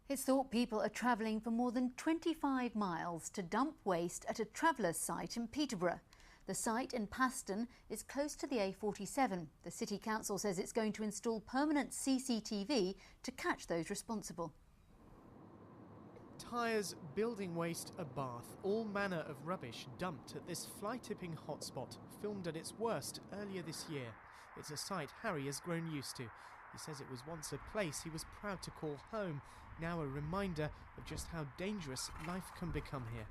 It's thought people are travelling for more than 25 miles to dump waste at a traveller's site in Peterborough. The site in Paston is close to the A47. The City Council says it's going to install permanent CCTV to catch those responsible. Tyres, building waste, a bath, all manner of rubbish dumped at this fly tipping hotspot, filmed at its worst earlier this year. It's a sight Harry has grown used to. He says it was once a place he was proud to call home, now a reminder of just how dangerous life can become here.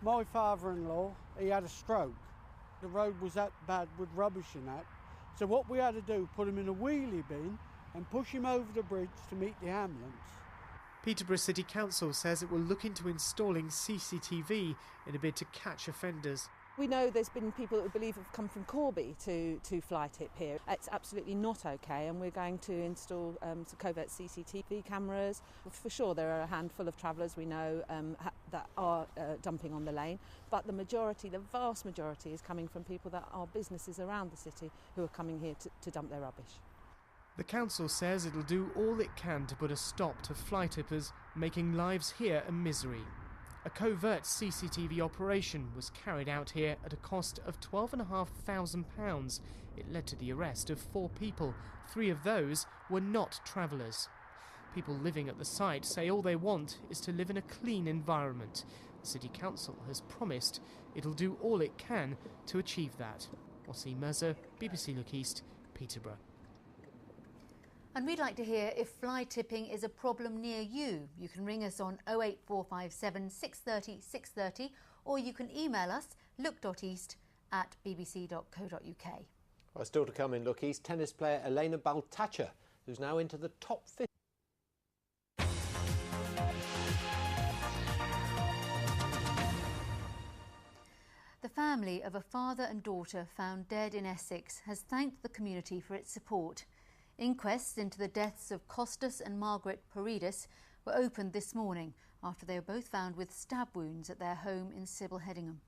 My father-in-law, he had a stroke. The road was that bad with rubbish in that. So what we had to do, put him in a wheelie bin and push him over the bridge to meet the ambulance. Peterborough City Council says it will look into installing CCTV in a bid to catch offenders. We know there's been people that we believe have come from Corby to fly tip here. It's absolutely not okay, and we're going to install some covert CCTV cameras. For sure there are a handful of travellers we know that are dumping on the lane, but the vast majority is coming from people that are businesses around the city who are coming here to dump their rubbish. The council says it'll do all it can to put a stop to fly tippers making lives here a misery. A covert CCTV operation was carried out here at a cost of £12,500. It led to the arrest of 4 people. 3 of those were not travellers. People living at the site say all they want is to live in a clean environment. The City Council has promised it'll do all it can to achieve that. Ossie Mercer, BBC Look East, Peterborough. And we'd like to hear if fly tipping is a problem near you. You can ring us on 08457 630 630 or you can email us look.east@bbc.co.uk. Well, still to come in Look East, tennis player Elena Baltacha, who's now into the top 50. The family of a father and daughter found dead in Essex has thanked the community for its support. Inquests into the deaths of Costas and Margaret Paredes were opened this morning after they were both found with stab wounds at their home in Sible Hedingham.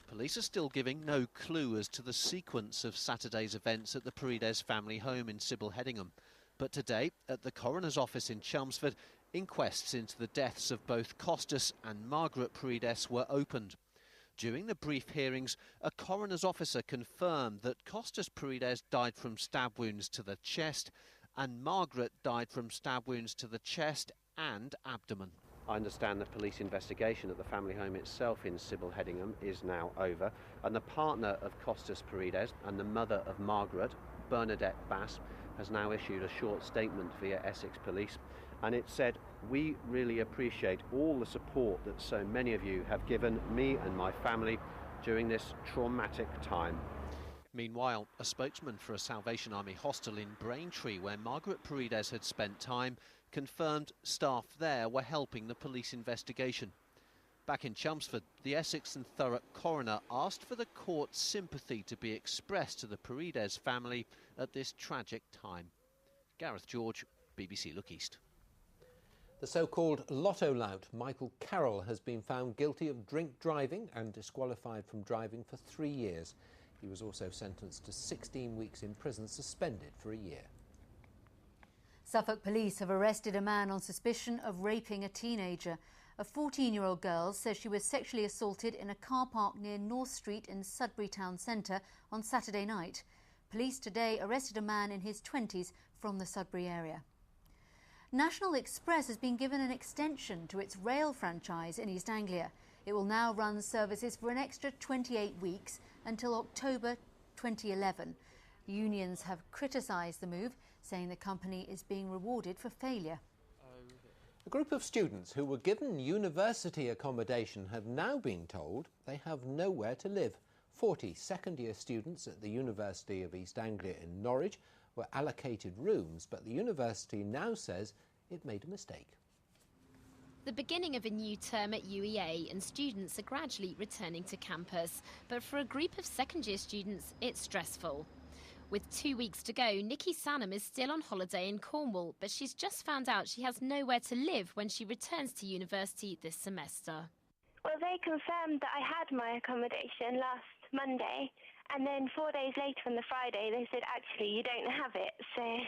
Police are still giving no clue as to the sequence of Saturday's events at the Paredes family home in Sible Hedingham. But today, at the coroner's office in Chelmsford, inquests into the deaths of both Costas and Margaret Paredes were opened. During the brief hearings, a coroner's officer confirmed that Costas Paredes died from stab wounds to the chest and Margaret died from stab wounds to the chest and abdomen. I understand the police investigation at the family home itself in Sible Hedingham is now over, and the partner of Costas Paredes and the mother of Margaret, Bernadette Bass, has now issued a short statement via Essex Police, and it said, "We really appreciate all the support that so many of you have given me and my family during this traumatic time." Meanwhile, a spokesman for a Salvation Army hostel in Braintree, where Margaret Paredes had spent time, confirmed staff there were helping the police investigation. Back in Chelmsford, the Essex and Thurrock coroner asked for the court's sympathy to be expressed to the Paredes family at this tragic time. Gareth George, BBC Look East. The so-called lotto lout Michael Carroll has been found guilty of drink driving and disqualified from driving for 3 years. He was also sentenced to 16 weeks in prison, suspended for a year. Suffolk police have arrested a man on suspicion of raping a teenager. A 14-year-old girl says she was sexually assaulted in a car park near North Street in Sudbury Town Centre on Saturday night. Police today arrested a man in his 20s from the Sudbury area. National Express has been given an extension to its rail franchise in East Anglia. It will now run services for an extra 28 weeks until October 2011. Unions have criticised the move, saying the company is being rewarded for failure. A group of students who were given university accommodation have now been told they have nowhere to live. 40 second-year students at the University of East Anglia in Norwich were allocated rooms, but the university now says it made a mistake. The beginning of a new term at UEA, and students are gradually returning to campus. But for a group of second-year students, it's stressful. With 2 weeks to go, Nikki Sanham is still on holiday in Cornwall, but she's just found out she has nowhere to live when she returns to university this semester. Well, they confirmed that I had my accommodation last Monday, and then 4 days later on the Friday they said, actually, you don't have it. So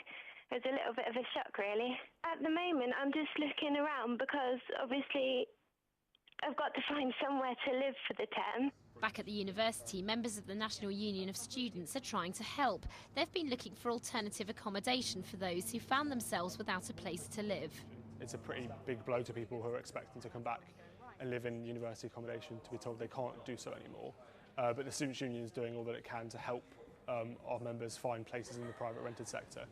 it was a little bit of a shock, really. At the moment, I'm just looking around because obviously I've got to find somewhere to live for the term. Back at the university, members of the National Union of Students are trying to help. They've been looking for alternative accommodation for those who found themselves without a place to live. It's a pretty big blow to people who are expecting to come back and live in university accommodation to be told they can't do so anymore. But the Students' Union is doing all that it can to help our members find places in the private rented sector.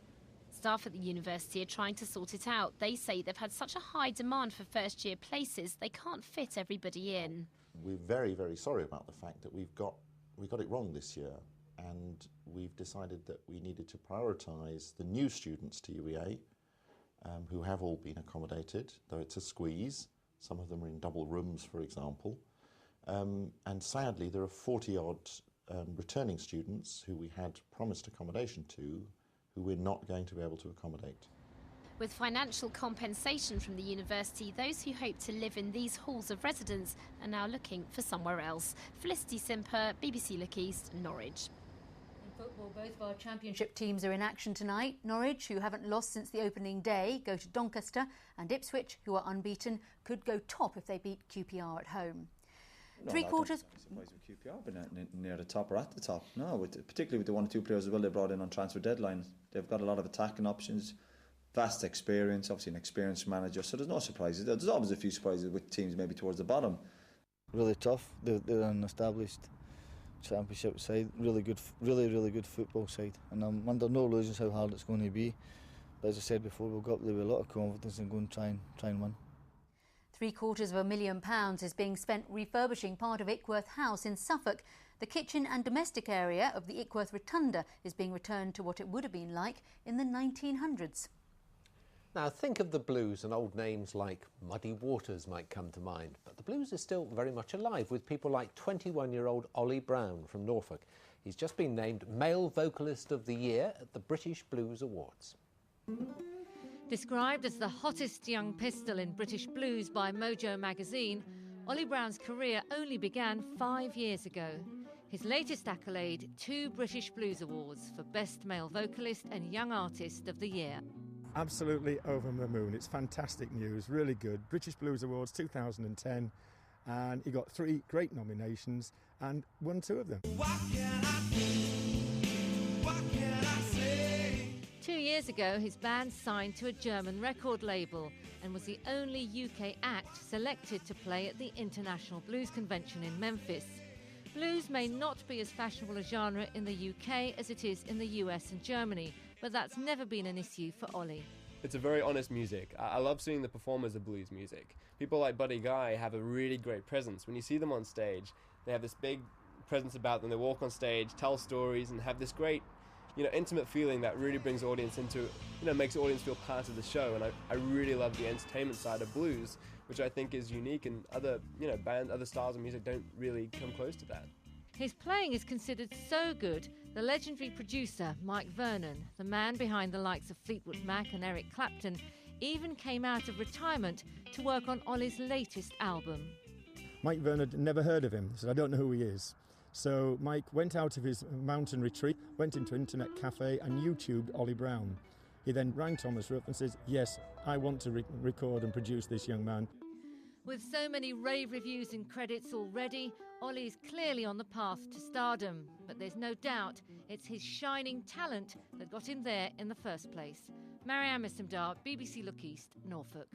Staff at the university are trying to sort it out. They say they've had such a high demand for first-year places, they can't fit everybody in. We're very, very sorry about the fact that we got it wrong this year, and we've decided that we needed to prioritise the new students to UEA, who have all been accommodated, though it's a squeeze. Some of them are in double rooms, for example. And sadly, there are 40-odd returning students who we had promised accommodation to, who we're not going to be able to accommodate. With financial compensation from the university, those who hope to live in these halls of residence are now looking for somewhere else. Felicity Simper, BBC Look East, Norwich. In football, both of our championship teams are in action tonight. Norwich, who haven't lost since the opening day, go to Doncaster, and Ipswich, who are unbeaten, could go top if they beat QPR at home. No, Three quarters. I'm surprised with QPR being near the top or at the top. No, particularly with the 1 or 2 players as well they brought in on transfer deadline. They've got a lot of attacking options, vast experience, obviously an experienced manager, so there's no surprises. There's always a few surprises with teams maybe towards the bottom. Really tough. They're an established championship side, really good football side, and I'm under no illusions how hard it's going to be. But as I said before, we'll go up there with a lot of confidence and go and try and win. £750,000 is being spent refurbishing part of Ickworth House in Suffolk. The kitchen and domestic area of the Ickworth Rotunda is being returned to what it would have been like in the 1900s. Now, think of the Blues and old names like Muddy Waters might come to mind. But the Blues are still very much alive with people like 21-year-old Ollie Brown from Norfolk. He's just been named Male Vocalist of the Year at the British Blues Awards. Described as the hottest young pistol in British blues by Mojo magazine, Ollie Brown's career only began 5 years ago. His latest accolade, 2 British Blues Awards for Best Male Vocalist and Young Artist of the Year. Absolutely over the moon. It's fantastic news, really good. British Blues Awards 2010, and he got 3 great nominations and won 2 of them. What can I do? What can I say? 2 years ago, his band signed to a German record label and was the only UK act selected to play at the International Blues Convention in Memphis. Blues may not be as fashionable a genre in the UK as it is in the US and Germany, but that's never been an issue for Ollie. It's a very honest music. I love seeing the performers of blues music. People like Buddy Guy have a really great presence. When you see them on stage, they have this big presence about them. They walk on stage, tell stories, and have this great, intimate feeling that really brings the audience into, makes the audience feel part of the show. And I really love the entertainment side of blues, which I think is unique, and other, other styles of music don't really come close to that. His playing is considered so good, the legendary producer Mike Vernon, the man behind the likes of Fleetwood Mac and Eric Clapton, even came out of retirement to work on Ollie's latest album. Mike Vernon had never heard of him, so I don't know who he is. So Mike went out of his mountain retreat, went into an internet cafe and YouTubed Ollie Brown. He then rang Thomas Ruff and says, yes, I want to record and produce this young man. With so many rave reviews and credits already, Ollie's clearly on the path to stardom. But there's no doubt it's his shining talent that got him there in the first place. Marianne Missemdar, BBC Look East, Norfolk.